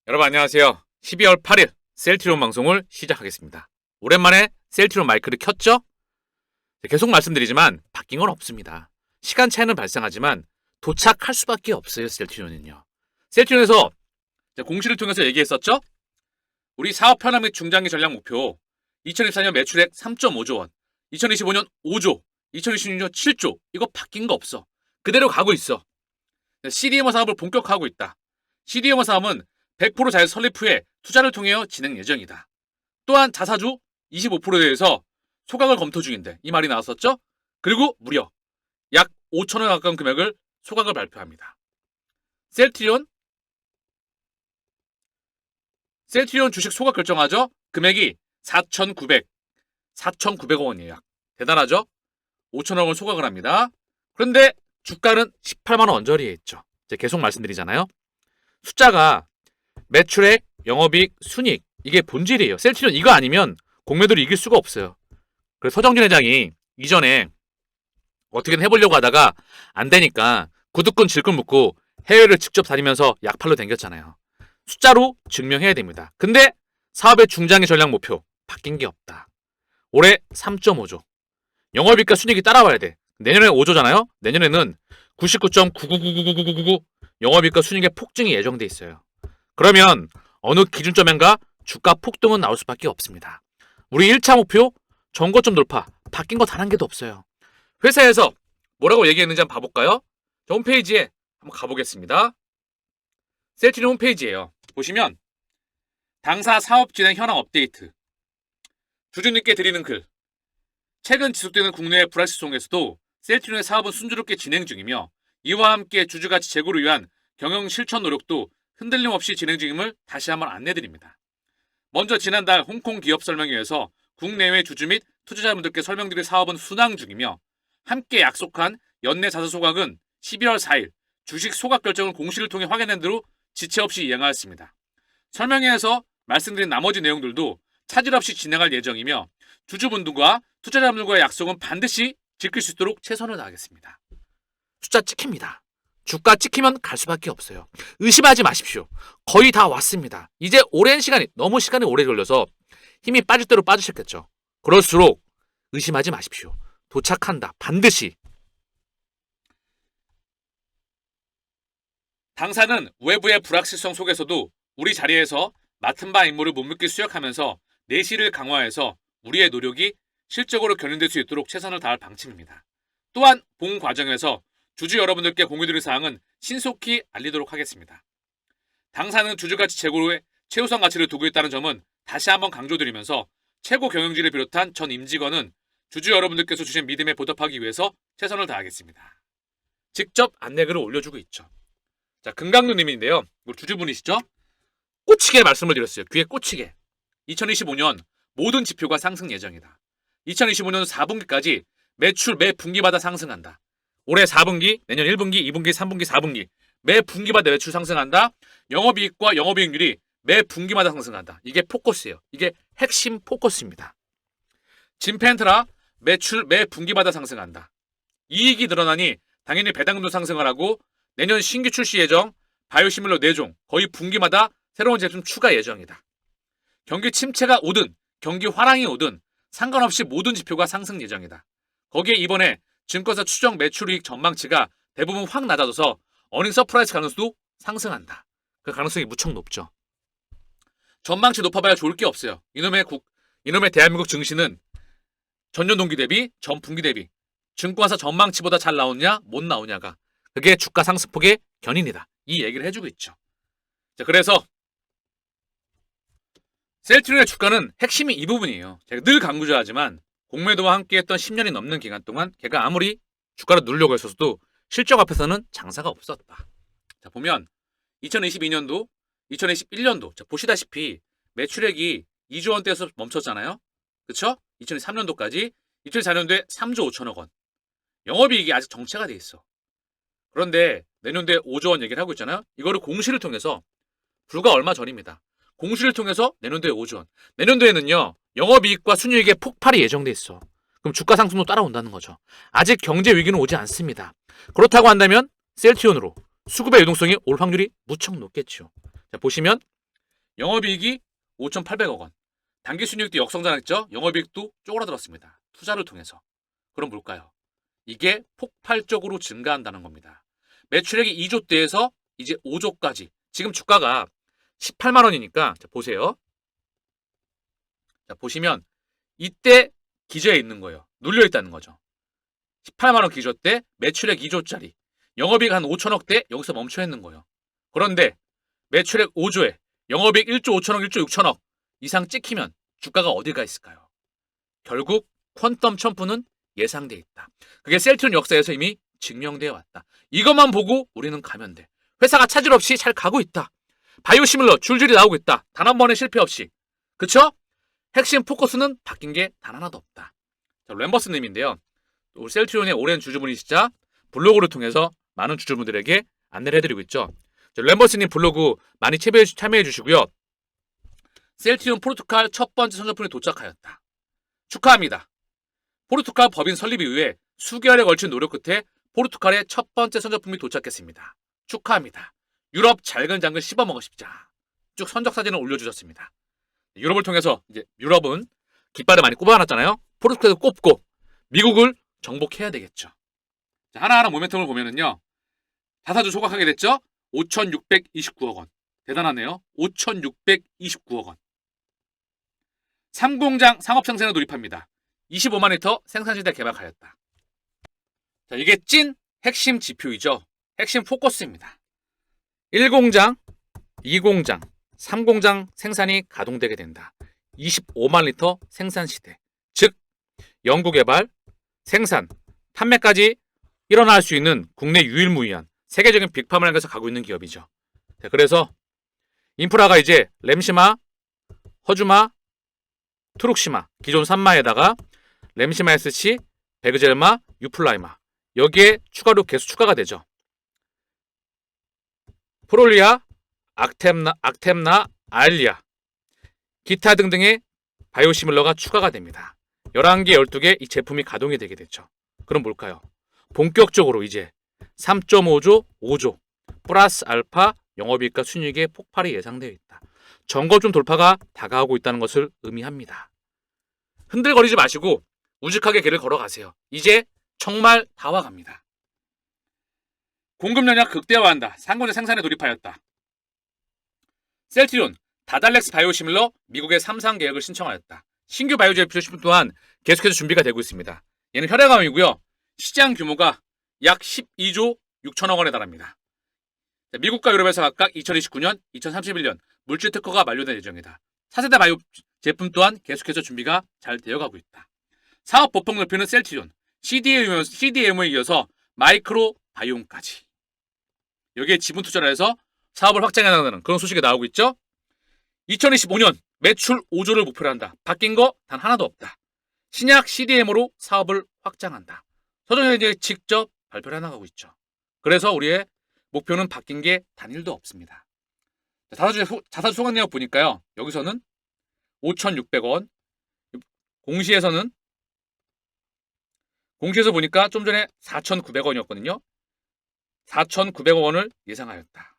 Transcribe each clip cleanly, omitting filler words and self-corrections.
여러분 안녕하세요. 12월 8일 셀트리온 방송을 시작하겠습니다. 오랜만에 셀트리온 마이크를 켰죠? 계속 말씀드리지만 바뀐 건 없습니다. 시간 차이는 발생하지만 도착할 수밖에 없어요. 셀트리온은요. 셀트리온에서 공시를 통해서 얘기했었죠? 우리 사업 편화 및 중장기 전략 목표 2024년 매출액 3.5조 원, 2025년 5조, 2026년 7조. 이거 바뀐 거 없어. 그대로 가고 있어. CDMO 사업을 본격화하고 있다. CDMO 사업은 100% 잘 설립 후에 투자를 통해 진행 예정이다. 또한 자사주 25%에 대해서 소각을 검토 중인데 이 말이 나왔었죠? 그리고 무려 약 5천원 가까운 금액을 소각을 발표합니다. 셀트리온 주식 소각 결정하죠? 금액이 4,900억 원이에요. 대단하죠? 5천억 원을 소각을 합니다. 그런데 주가는 18만원 언저리에 있죠. 이제 계속 말씀드리잖아요. 숫자가 매출액, 영업이익, 순이익 이게 본질이에요. 셀트리온 이거 아니면 공매도를 이길 수가 없어요. 그래서 서정진 회장이 이전에 어떻게든 해보려고 하다가 안 되니까 구두끈 질끈 묶고 해외를 직접 다니면서 약팔로 댕겼잖아요. 숫자로 증명해야 됩니다. 근데 사업의 중장기 전략 목표 바뀐 게 없다. 올해 3.5조. 영업이익과 순이익이 따라와야 돼. 내년에 5조잖아요. 내년에는 99.999999999 영업이익과 순이익의 폭증이 예정돼 있어요. 그러면 어느 기준점인가 주가 폭등은 나올 수밖에 없습니다. 우리 1차 목표 전고점 돌파 바뀐 거 단 한 개도 없어요. 회사에서 뭐라고 얘기했는지 한번 봐볼까요? 홈페이지에 한번 가보겠습니다. 셀트리온 홈페이지예요. 보시면 당사 사업 진행 현황 업데이트, 주주님께 드리는 글. 최근 지속되는 국내의 불확실성 속에서도 셀트리온의 사업은 순조롭게 진행 중이며 이와 함께 주주가치 제고를 위한 경영 실천 노력도 흔들림 없이 진행 중임을 다시 한번 안내드립니다. 먼저 지난달 홍콩 기업 설명회에서 국내외 주주 및 투자자분들께 설명드릴 사업은 순항 중이며 함께 약속한 연내 자사 소각은 12월 4일 주식 소각 결정을 공시를 통해 확인한 대로 지체 없이 이행하였습니다. 설명회에서 말씀드린 나머지 내용들도 차질 없이 진행할 예정이며 주주분들과 투자자분들과의 약속은 반드시 지킬 수 있도록 최선을 다하겠습니다. 숫자 찍힙니다. 주가 찍히면 갈 수밖에 없어요. 의심하지 마십시오. 거의 다 왔습니다. 이제 오랜 시간이 너무 시간이 오래 걸려서 힘이 빠질 대로 빠지셨겠죠. 그럴수록 의심하지 마십시오. 도착한다. 반드시. 당사는 외부의 불확실성 속에서도 우리 자리에서 맡은 바 임무를 묵묵히 수행하면서 내실을 강화해서 우리의 노력이 실적으로 견인될 수 있도록 최선을 다할 방침입니다. 또한 본 과정에서 주주 여러분들께 공유드릴 사항은 신속히 알리도록 하겠습니다. 당사는 주주가치 제고에 최우선 가치를 두고 있다는 점은 다시 한번 강조드리면서 최고 경영진을 비롯한 전 임직원은 주주 여러분들께서 주신 믿음에 보답하기 위해서 최선을 다하겠습니다. 직접 안내글을 올려주고 있죠. 자, 금강루님인데요. 우리 주주분이시죠? 꽂히게 말씀을 드렸어요. 귀에 꽂히게. 2025년 모든 지표가 상승 예정이다. 2025년 4분기까지 매출 매 분기마다 상승한다. 올해 4분기, 내년 1분기, 2분기, 3분기, 4분기 매 분기마다 매출 상승한다. 영업이익과 영업이익률이 매 분기마다 상승한다. 이게 포커스예요. 이게 핵심 포커스입니다. 진펜트라 매출 매 분기마다 상승한다. 이익이 늘어나니 당연히 배당금도 상승을 하고 내년 신규 출시 예정 바이오시밀러 4종 거의 분기마다 새로운 제품 추가 예정이다. 경기 침체가 오든 경기 화랑이 오든 상관없이 모든 지표가 상승 예정이다. 거기에 이번에 증권사 추정 매출이익 전망치가 대부분 확 낮아져서 어닝 서프라이즈 가능성도 상승한다. 그 가능성이 무척 높죠. 전망치 높아봐야 좋을 게 없어요. 이놈의 대한민국 증시는 전년 동기 대비, 전 분기 대비 증권사 전망치보다 잘 나오냐 못 나오냐가 그게 주가 상승폭의 견인이다. 이 얘기를 해주고 있죠. 자, 그래서 셀트리온의 주가는 핵심이 이 부분이에요. 제가 늘 강조하지만 공매도와 함께했던 10년이 넘는 기간 동안 걔가 아무리 주가를 누르려고 했었어도 실적 앞에서는 장사가 없었다. 자, 보면 2022년도, 2021년도 자, 보시다시피 매출액이 2조 원대에서 멈췄잖아요. 그쵸? 2023년도까지 2024년도에 3조 5천억 원. 영업이익이 아직 정체가 돼 있어. 그런데 내년도에 5조 원 얘기를 하고 있잖아요. 이거를 공시를 통해서 불과 얼마 전입니다. 공시를 통해서 내년도에 5조 원. 내년도에는요. 영업이익과 순이익의 폭발이 예정돼 있어. 그럼 주가 상승도 따라온다는 거죠. 아직 경제 위기는 오지 않습니다. 그렇다고 한다면 셀트리온으로 수급의 유동성이 올 확률이 무척 높겠죠. 자, 보시면 영업이익이 5,800억 원. 당기순이익도 역성장했죠. 영업이익도 쪼그라들었습니다. 투자를 통해서. 그럼 뭘까요? 이게 폭발적으로 증가한다는 겁니다. 매출액이 2조대에서 이제 5조까지. 지금 주가가 18만 원이니까 보세요. 자, 보시면 이때 기저에 있는 거예요. 눌려 있다는 거죠. 18만 원 기저 때 매출액 2조짜리. 영업이익 한 5천억대 여기서 멈춰 있는 거예요. 그런데 매출액 5조에 영업이익 1조 5천억, 1조 6천억 이상 찍히면 주가가 어디가 있을까요? 결국 퀀텀 첨프는 예상돼 있다. 그게 셀트리온 역사에서 이미 증명되어 왔다. 이것만 보고 우리는 가면 돼. 회사가 차질 없이 잘 가고 있다. 바이오시밀러 줄줄이 나오고 있다. 단 한 번의 실패 없이. 그쵸? 핵심 포커스는 바뀐 게 단 하나도 없다. 자, 램버스님인데요. 우리 셀트리온의 오랜 주주분이시자 블로그를 통해서 많은 주주분들에게 안내를 해드리고 있죠. 자, 램버스님 블로그 많이 참여해 주시고요. 셀트리온 포르투갈 첫 번째 선전품이 도착하였다. 축하합니다. 포르투갈 법인 설립 이후에 수개월에 걸친 노력 끝에 포르투갈의 첫 번째 선전품이 도착했습니다. 축하합니다. 유럽 잘근장근 씹어먹으십자. 쭉 선적 사진을 올려주셨습니다. 유럽을 통해서 이제 유럽은 깃발을 많이 꼽아놨잖아요. 포르투갈도 꼽고 미국을 정복해야 되겠죠. 자, 하나하나 모멘텀을 보면은요. 자사주 소각하게 됐죠. 5,629억 원. 대단하네요. 5,629억 원. 3공장 상업생산에 돌입합니다. 25만 리터 생산시대 개막하였다. 자, 이게 찐 핵심 지표이죠. 핵심 포커스입니다. 1공장, 2공장, 3공장 생산이 가동되게 된다. 25만 리터 생산시대. 즉, 연구개발, 생산, 판매까지 일어날 수 있는 국내 유일무이한 세계적인 빅팜을 향해서 가고 있는 기업이죠. 자, 그래서 인프라가 이제 램시마, 허주마, 트룩시마, 기존 3마에다가 램시마 SC, 베그젤마, 유플라이마 여기에 추가로 계속 추가가 되죠. 프롤리아, 악템나, 아일리아 기타 등등의 바이오시밀러가 추가가 됩니다. 11개, 12개 이 제품이 가동이 되게 됐죠. 그럼 뭘까요? 본격적으로 이제 3.5조, 5조 플러스 알파 영업이익과 순이익의 폭발이 예상되어 있다. 정거점 돌파가 다가오고 있다는 것을 의미합니다. 흔들거리지 마시고 우직하게 길을 걸어가세요. 이제 정말 다 와갑니다. 공급 연약 극대화한다. 상공제 생산에 돌입하였다. 셀트리온, 다달렉스 바이오시밀러 미국의 3상 계약을 신청하였다. 신규 바이오제품 또한 계속해서 준비가 되고 있습니다. 얘는 혈액암이고요. 시장 규모가 약 12조 6천억 원에 달합니다. 미국과 유럽에서 각각 2029년, 2031년 물질 특허가 만료될 예정이다. 4세대 바이오 제품 또한 계속해서 준비가 잘 되어가고 있다. 사업 보폭 넓히는 셀트리온, CDMO에 이어서 마이크로 바이옴까지. 여기에 지분 투자를 해서 사업을 확장해 나가는 그런 소식이 나오고 있죠. 2025년 매출 5조를 목표로 한다. 바뀐 거 단 하나도 없다. 신약 CDMO로 사업을 확장한다. 서정현 이제 직접 발표를 해나가고 있죠. 그래서 우리의 목표는 바뀐 게 단 1도 없습니다. 자사주 소각 내역 보니까요. 여기서는 5,600원, 공시에서 보니까 좀 전에 4,900원이었거든요. 4,900원을 예상하였다.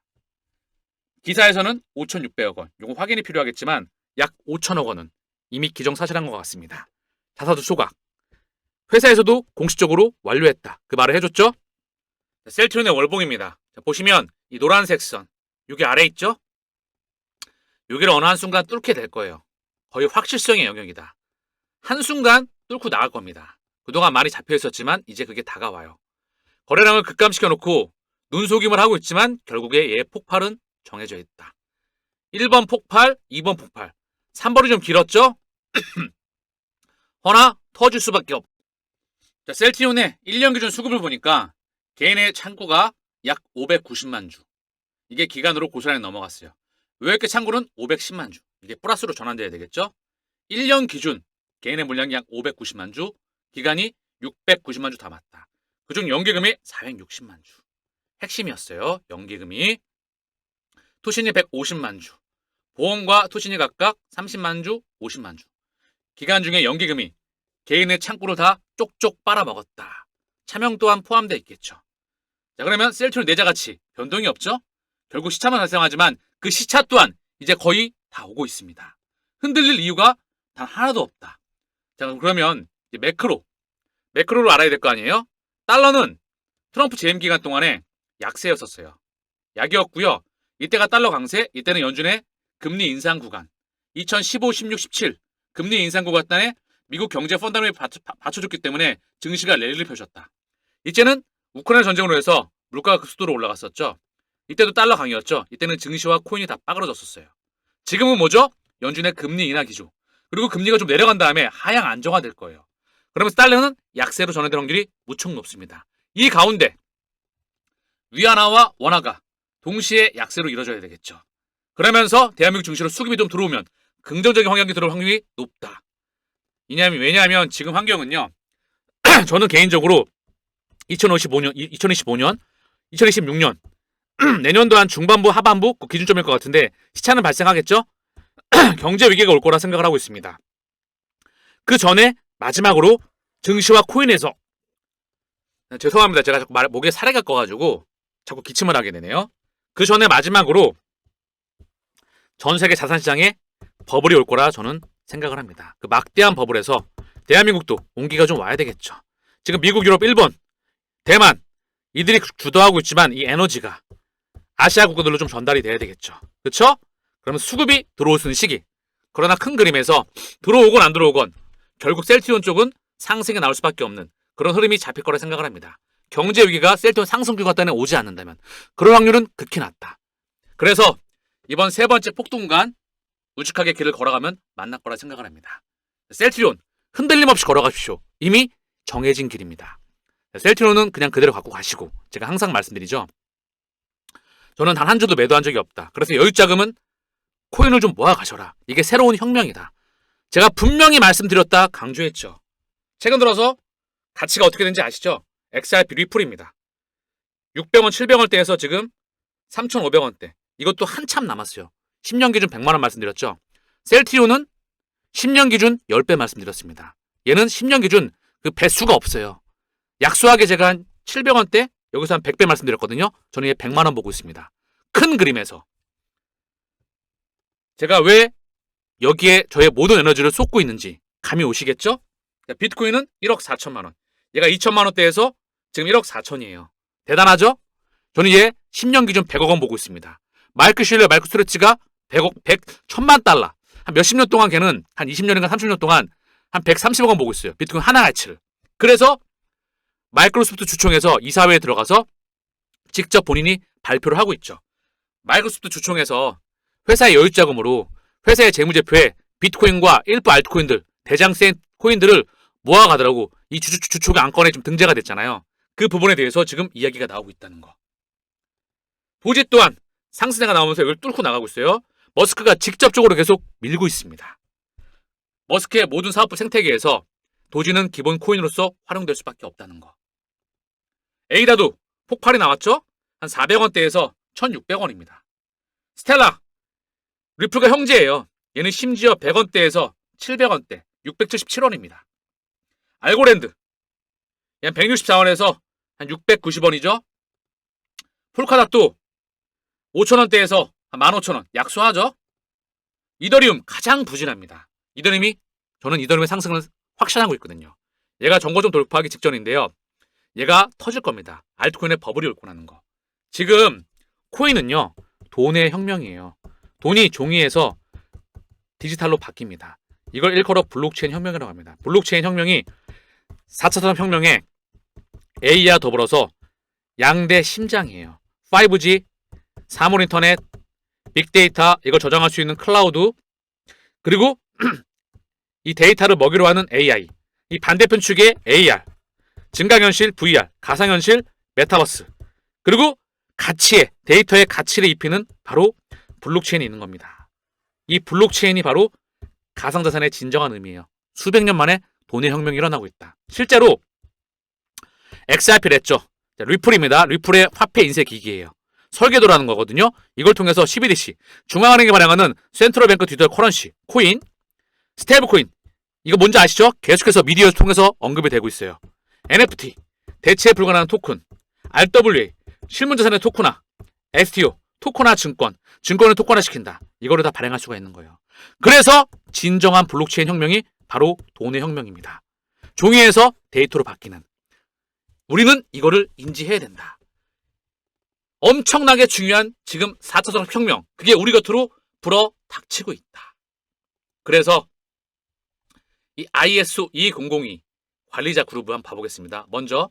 기사에서는 5,600억 원. 이거 확인이 필요하겠지만 약 5천억 원은 이미 기정사실한 것 같습니다. 자사주 소각. 회사에서도 공식적으로 완료했다. 그 말을 해줬죠? 셀트리온의 월봉입니다. 자, 보시면 이 노란색 선, 여기 아래 있죠? 여기를 어느 한순간 뚫게 될 거예요. 거의 확실성의 영역이다. 한순간 뚫고 나갈 겁니다. 그동안 많이 잡혀 있었지만 이제 그게 다가와요. 거래량을 급감시켜놓고 눈속임을 하고 있지만 결국에 얘의 폭발은 정해져 있다. 1번 폭발, 2번 폭발. 3번이 좀 길었죠? 허나 터질 수밖에 없다. 자, 셀트리온의 1년 기준 수급을 보니까 개인의 창고가 약 590만 주. 이게 기간으로 고스란히 넘어갔어요. 왜 이렇게 창고는 510만 주. 이게 플러스로 전환돼야 되겠죠? 1년 기준 개인의 물량이 약 590만 주, 기간이 690만 주 담았다. 그중 연기금이 460만 주. 핵심이었어요. 연기금이. 투신이 150만 주. 보험과 투신이 각각 30만 주, 50만 주. 기간 중에 연기금이 개인의 창고를 다 쪽쪽 빨아먹었다. 차명 또한 포함되어 있겠죠. 자, 그러면 셀트리온 내자 가치 변동이 없죠? 결국 시차만 발생하지만 그 시차 또한 이제 거의 다 오고 있습니다. 흔들릴 이유가 단 하나도 없다. 자, 그러면 이제 매크로를 알아야 될 거 아니에요? 달러는 트럼프 재임 기간 동안에 약세였었어요. 약이었고요. 이때가 달러 강세, 이때는 연준의 금리 인상 구간. 2015, 16, 17 금리 인상 구간에 미국 경제 펀더멘을 받쳐줬기 때문에 증시가 랠리를 펴셨다. 이제는 우크라이나 전쟁으로 해서 물가가 급속도로 올라갔었죠. 이때도 달러 강이었죠. 이때는 증시와 코인이 다 빠그러졌었어요. 지금은 뭐죠? 연준의 금리 인하 기조. 그리고 금리가 좀 내려간 다음에 하향 안정화될 거예요. 그러면서 달러는 약세로 전환될 확률이 무척 높습니다. 이 가운데 위안화와 원화가 동시에 약세로 이루어져야 되겠죠. 그러면서 대한민국 증시로 수급이 좀 들어오면 긍정적인 환경이 들어올 확률이 높다. 왜냐하면 지금 환경은요. 저는 개인적으로 2025년, 2026년 내년도 한 중반부, 하반부 그 기준점일 것 같은데 시차는 발생하겠죠? 경제 위기가 올 거라 생각을 하고 있습니다. 그 전에 마지막으로 증시와 코인에서 죄송합니다. 제가 자꾸 목에 사례가 꺼가지고 자꾸 기침을 하게 되네요. 그 전에 마지막으로 전 세계 자산시장에 버블이 올 거라 저는 생각을 합니다. 그 막대한 버블에서 대한민국도 온기가 좀 와야 되겠죠. 지금 미국, 유럽, 일본, 대만 이들이 주도하고 있지만 이 에너지가 아시아 국가들로 좀 전달이 돼야 되겠죠. 그렇죠? 그러면 수급이 들어올 수 있는 시기. 그러나 큰 그림에서 들어오건 안 들어오건 결국 셀트리온 쪽은 상승에 나올 수밖에 없는 그런 흐름이 잡힐 거라 생각을 합니다. 경제 위기가 셀트리온 상승 규가 때문에 오지 않는다면 그럴 확률은 극히 낮다. 그래서 이번 세 번째 폭등간 우직하게 길을 걸어가면 만날 거라 생각을 합니다. 셀트리온 흔들림 없이 걸어가십시오. 이미 정해진 길입니다. 셀트리온은 그냥 그대로 갖고 가시고 제가 항상 말씀드리죠. 저는 단 한 주도 매도한 적이 없다. 그래서 여유자금은 코인을 좀 모아 가셔라. 이게 새로운 혁명이다. 제가 분명히 말씀드렸다 강조했죠. 최근 들어서 가치가 어떻게 되는지 아시죠? XRP 리플입니다. 600원, 700원대에서 지금 3,500원대. 이것도 한참 남았어요. 10년 기준 100만원 말씀드렸죠. 셀트리온은 10년 기준 10배 말씀드렸습니다. 얘는 10년 기준 그 배수가 없어요. 약소하게 제가 한 700원대, 여기서 한 100배 말씀드렸거든요. 저는 얘 100만원 보고 있습니다. 큰 그림에서. 제가 왜 여기에 저의 모든 에너지를 쏟고 있는지 감이 오시겠죠? 비트코인은 1억 4천만원. 얘가 2천만원대에서 지금 1억 4천이에요. 대단하죠? 저는 얘 10년 기준 100억 원 보고 있습니다. 마이크 슐러, 마이크 스트레치가 100억, 1000만 달러. 한 몇십 년 동안 걔는 한 20년인가 30년 동안 한 130억 원 보고 있어요. 비트코인 하나 가치를. 그래서 마이크로소프트 주총에서 이사회에 들어가서 직접 본인이 발표를 하고 있죠. 마이크로소프트 주총에서 회사의 여유자금으로 회사의 재무제표에 비트코인과 일부 알트코인들, 대장센 코인들을 모아가더라고. 이 주촉의 안건에 좀 등재가 됐잖아요. 그 부분에 대해서 지금 이야기가 나오고 있다는 거. 도지 또한 상승세가 나오면서 이걸 뚫고 나가고 있어요. 머스크가 직접적으로 계속 밀고 있습니다. 머스크의 모든 사업부 생태계에서 도지는 기본 코인으로서 활용될 수밖에 없다는 거. 에이다도 폭발이 나왔죠? 한 400원대에서 1600원입니다. 스텔라, 리플과 형제예요. 얘는 심지어 100원대에서 700원대, 677원입니다. 알고랜드, 얘는 164원에서 한 690원이죠. 폴카닷도 5천원대에서 한 15,000원, 약소하죠. 이더리움 가장 부진합니다. 저는 이더리움의 상승을 확신하고 있거든요. 얘가 정고점 돌파하기 직전인데요. 얘가 터질 겁니다. 알트코인의 버블이 올 거라는 거. 지금 코인은요, 돈의 혁명이에요. 돈이 종이에서 디지털로 바뀝니다. 이걸 일컬어 블록체인 혁명이라고 합니다. 블록체인 혁명이 4차 산업혁명에 AI와 더불어서 양대 심장이에요. 5G, 사물 인터넷, 빅데이터, 이걸 저장할 수 있는 클라우드, 그리고 이 데이터를 먹이로 하는 AI, 이 반대편 축의 AR, 증강현실, VR, 가상현실, 메타버스, 그리고 데이터의 가치를 입히는 바로 블록체인이 있는 겁니다. 이 블록체인이 바로 가상자산의 진정한 의미예요. 수백 년 만에 돈의 혁명이 일어나고 있다. 실제로 XRP를 했죠. 리플입니다. 리플의 화폐 인쇄 기기예요. 설계도라는 거거든요. 이걸 통해서 CBDC, 중앙은행이 발행하는 센트럴뱅크 디지털 커런시, 코인, 스테이블 코인, 이거 뭔지 아시죠? 계속해서 미디어를 통해서 언급이 되고 있어요. NFT, 대체 불가능한 토큰, RWA, 실물자산의 토큰화, STO, 토커나 증권을 토커화시킨다. 이거를 다 발행할 수가 있는 거예요. 그래서 진정한 블록체인 혁명이 바로 돈의 혁명입니다. 종이에서 데이터로 바뀌는. 우리는 이거를 인지해야 된다. 엄청나게 중요한 지금 4차 산업혁명, 그게 우리 곁으로 불어 닥치고 있다. 그래서 이 ISO 2202 관리자 그룹을 한번 봐보겠습니다. 먼저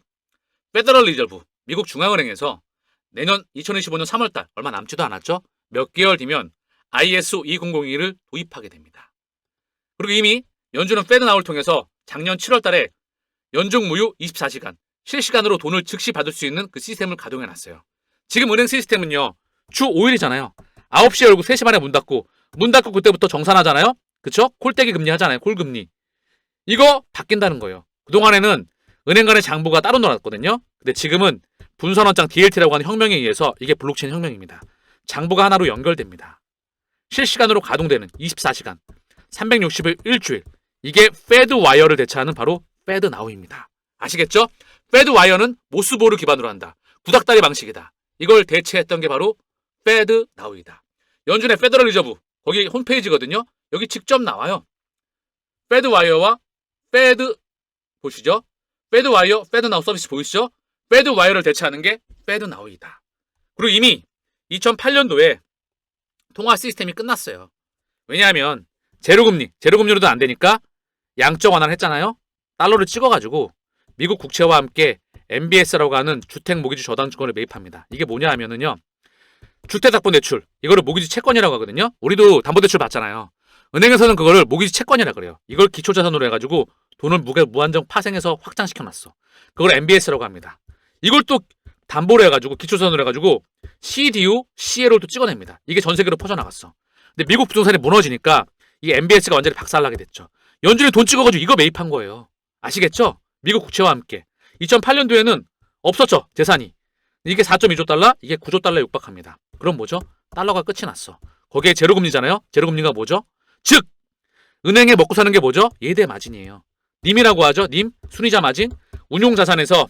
페더럴 리저브, 미국 중앙은행에서 내년 2025년 3월달, 얼마 남지도 않았죠? 몇 개월 뒤면 ISO 2202를 도입하게 됩니다. 그리고 이미 연준은 페드나우를 통해서 작년 7월달에 연중 무휴 24시간, 실시간으로 돈을 즉시 받을 수 있는 그 시스템을 가동해놨어요. 지금 은행 시스템은요, 주 5일이잖아요. 9시에 열고 3시 반에 문 닫고 그때부터 정산하잖아요. 그쵸? 콜떼기 금리 하잖아요. 콜금리. 이거 바뀐다는 거예요. 그동안에는 은행 간의 장부가 따로 놀았거든요. 근데 지금은 분선언장 DLT라고 하는 혁명에 의해서 이게 블록체인 혁명입니다. 장부가 하나로 연결됩니다. 실시간으로 가동되는 24시간, 360일 일주일. 이게 페드 와이어를 대체하는 바로 페드 나우입니다. 아시겠죠? 페드 와이어는 모스보를 기반으로 한다. 구닥다리 방식이다. 이걸 대체했던 게 바로 페드 나우이다. 연준의 페더럴 리저브, 거기 홈페이지거든요. 여기 직접 나와요. 페드 와이어와 페드 보시죠. 페드 와이어, 페드 나우 서비스 보이시죠? 페드 와이어를 대체하는 게 페드 나우이다. 그리고 이미 2008년도에 통화 시스템이 끝났어요. 왜냐하면 제로금리로도 안 되니까 양적 완화를 했잖아요. 달러를 찍어가지고 미국 국채와 함께 MBS라고 하는 주택 모기지 저당증권을 매입합니다. 이게 뭐냐 하면은요, 주택담보대출, 이거를 모기지 채권이라고 하거든요. 우리도 담보대출 받잖아요. 은행에서는 그거를 모기지 채권이라 그래요. 이걸 기초자산으로 해가지고 돈을 무한정 파생해서 확장시켜놨어. 그걸 MBS라고 합니다. 이걸 또 담보로 해가지고 기초자산으로 해가지고 CDU, CL을 또 찍어냅니다. 이게 전 세계로 퍼져나갔어. 근데 미국 부동산이 무너지니까 이 MBS가 완전히 박살나게 됐죠. 연준이 돈 찍어가지고 이거 매입한 거예요. 아시겠죠? 미국 국채와 함께. 2008년도에는 없었죠, 재산이. 이게 4.2조 달러, 이게 9조 달러에 육박합니다. 그럼 뭐죠? 달러가 끝이 났어. 거기에 제로금리잖아요. 제로금리가 뭐죠? 즉, 은행에 먹고 사는 게 뭐죠? 예대 마진이에요. 님이라고 하죠. 님, 순이자 마진, 운용자산에서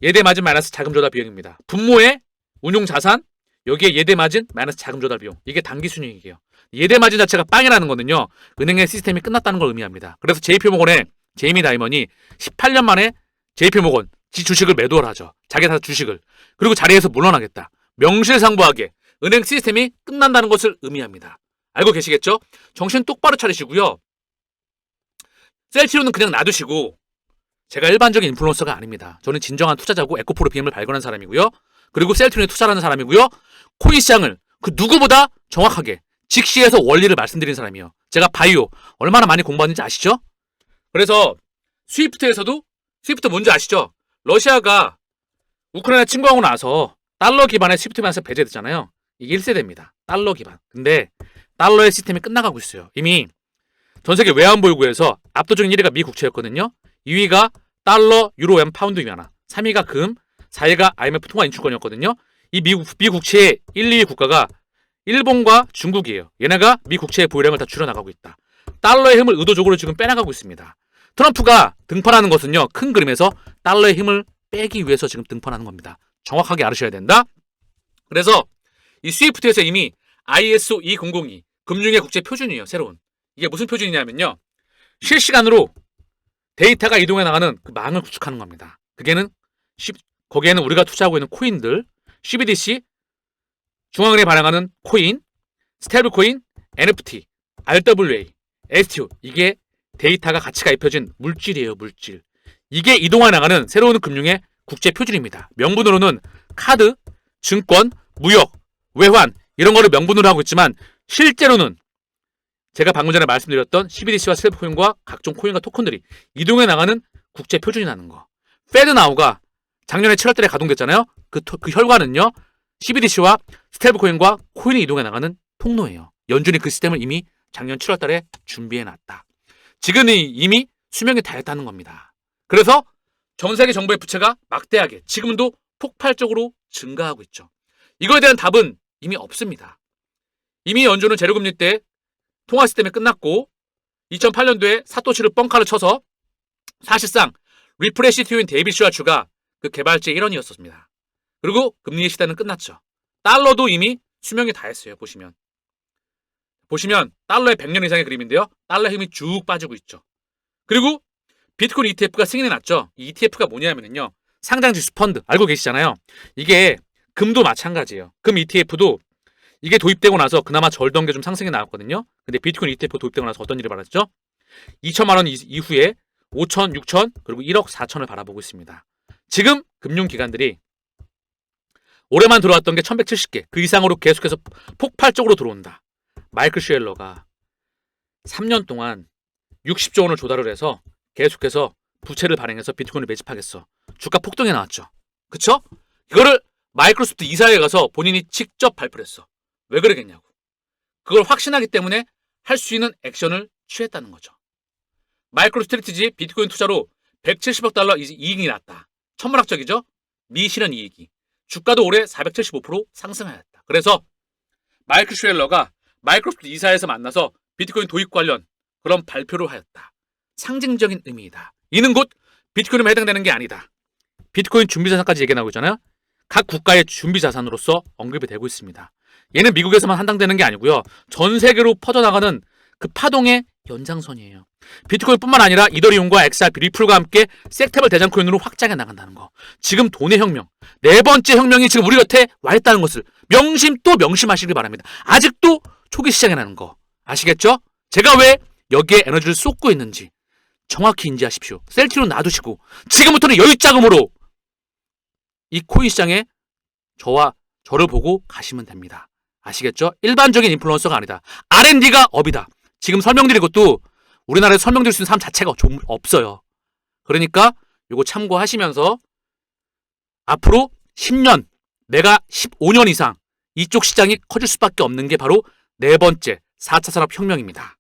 예대 마진 마이너스 자금 조달 비용입니다. 분모의 운용자산, 여기에 예대 마진 마이너스 자금 조달 비용. 이게 단기 순이익이에요. 예대 마진 자체가 빵이라는 거는요, 은행의 시스템이 끝났다는 걸 의미합니다. 그래서 JP모건의 제이미 다이먼이 18년 만에 JP모건 지 주식을 매도를 하죠. 자기 다 주식을. 그리고 자리에서 물러나겠다. 명실상부하게 은행 시스템이 끝난다는 것을 의미합니다. 알고 계시겠죠? 정신 똑바로 차리시고요. 셀티로는 그냥 놔두시고, 제가 일반적인 인플루언서가 아닙니다. 저는 진정한 투자자고 에코프로 BM을 발견한 사람이고요. 그리고 셀티론에 투자하는 사람이고요. 코인 시장을 그 누구보다 정확하게 직시해서 원리를 말씀드린 사람이에요. 제가 바이오 얼마나 많이 공부했는지 아시죠? 그래서 스위프트에서도, 스위프트 뭔지 아시죠? 러시아가 우크라이나 침공하고 나서 달러 기반의 스위프트 면에서 배제됐잖아요. 이게 1세대입니다. 달러 기반. 근데 달러의 시스템이 끝나가고 있어요. 이미 전 세계 외환보유고에서 압도적인 1위가 미 국채였거든요. 2위가 달러, 유로, 엔, 파운드 위안화, 3위가 금, 4위가 IMF 통화 인출권이었거든요. 이 미 국채의 1, 2위 국가가 일본과 중국이에요. 얘네가 미 국채의 보유량을 다 줄여나가고 있다. 달러의 힘을 의도적으로 지금 빼나가고 있습니다. 트럼프가 등판하는 것은요, 큰 그림에서 달러의 힘을 빼기 위해서 지금 등판하는 겁니다. 정확하게 알으셔야 된다. 그래서 이 스위프트에서 이미 ISO 2002 금융의 국제 표준이에요. 새로운. 이게 무슨 표준이냐면요, 실시간으로 데이터가 이동해 나가는 그 망을 구축하는 겁니다. 거기에는 우리가 투자하고 있는 코인들, CBDC, 중앙은행이 발행하는 코인, 스테이블 코인, NFT, RWA, STO, 이게 데이터가 가치가 입혀진 물질이에요. 물질. 이게 이동해 나가는 새로운 금융의 국제 표준입니다. 명분으로는 카드, 증권, 무역, 외환 이런 거를 명분으로 하고 있지만, 실제로는 제가 방금 전에 말씀드렸던 CBDC와 스테이블 코인과 각종 코인과 토큰들이 이동해 나가는 국제 표준이라는 거. 페드나우가 작년에 7월달에 가동됐잖아요. 그 혈관은요, CBDC와 스테이블 코인과 코인이 이동해 나가는 통로예요. 연준이 그 시스템을 이미 작년 7월달에 준비해놨다. 지금은 이미 수명이 다했다는 겁니다. 그래서 전 세계 정부의 부채가 막대하게 지금도 폭발적으로 증가하고 있죠. 이거에 대한 답은 이미 없습니다. 이미 연준은 제로금리 때 통화 시스템이 끝났고, 2008년도에 사토시를 뻥카를 쳐서 사실상 리프레시 튜인 데이빗 슈와츠가 그 개발자의 일원이었습니다. 그리고 금리의 시대는 끝났죠. 달러도 이미 수명이 다 했어요. 보시면 달러의 100년 이상의 그림인데요. 달러의 힘이 쭉 빠지고 있죠. 그리고 비트코인 ETF가 승인해 놨죠. 이 ETF가 뭐냐면요. 상장지수 펀드 알고 계시잖아요. 이게 금도 마찬가지예요. 금 ETF도 이게 도입되고 나서 그나마 절던 게 좀 상승이 나왔거든요. 근데 비트코인 ETF 도입되고 나서 어떤 일이 벌어졌죠? 2천만 원 이후에 5천, 6천, 그리고 1억 4천을 바라보고 있습니다. 지금 금융기관들이 올해만 들어왔던 게 1170개, 그 이상으로 계속해서 폭발적으로 들어온다. 마이클 슈엘러가 3년 동안 60조 원을 조달을 해서 계속해서 부채를 발행해서 비트코인을 매집하겠어. 주가 폭등에 나왔죠. 그쵸? 이거를 마이크로소프트 이사회에 가서 본인이 직접 발표를 했어. 왜 그러겠냐고. 그걸 확신하기 때문에 할 수 있는 액션을 취했다는 거죠. 마이크로스트래티지 비트코인 투자로 170억 달러 이익이 났다. 천문학적이죠? 미실현 이익이. 주가도 올해 475% 상승하였다. 그래서 마이클 슈엘러가 마이크로소프트 이사회에서 만나서 비트코인 도입 관련 그런 발표를 하였다. 상징적인 의미이다. 이는 곧 비트코인에 해당되는 게 아니다. 비트코인 준비자산까지 얘기 나오고 있잖아요. 각 국가의 준비자산으로서 언급이 되고 있습니다. 얘는 미국에서만 한당되는 게 아니고요. 전 세계로 퍼져나가는 그 파동의 연장선이에요. 비트코인뿐만 아니라 이더리움과 XRP, 리플과 함께 섹터별 대장코인으로 확장해 나간다는 거. 지금 돈의 혁명, 네 번째 혁명이 지금 우리 곁에 와 있다는 것을 또 명심하시길 바랍니다. 아직도 초기 시장이라는 거 아시겠죠? 제가 왜 여기에 에너지를 쏟고 있는지 정확히 인지하십시오. 셀티로 놔두시고 지금부터는 여유자금으로 이 코인 시장에 저를 보고 가시면 됩니다. 아시겠죠? 일반적인 인플루언서가 아니다. R&D가 업이다. 지금 설명드린 것도 우리나라에 설명드릴 수 있는 사람 자체가 좀 없어요. 그러니까 이거 참고하시면서 앞으로 10년, 내가 15년 이상 이쪽 시장이 커질 수밖에 없는 게 바로 네 번째 4차 산업혁명입니다.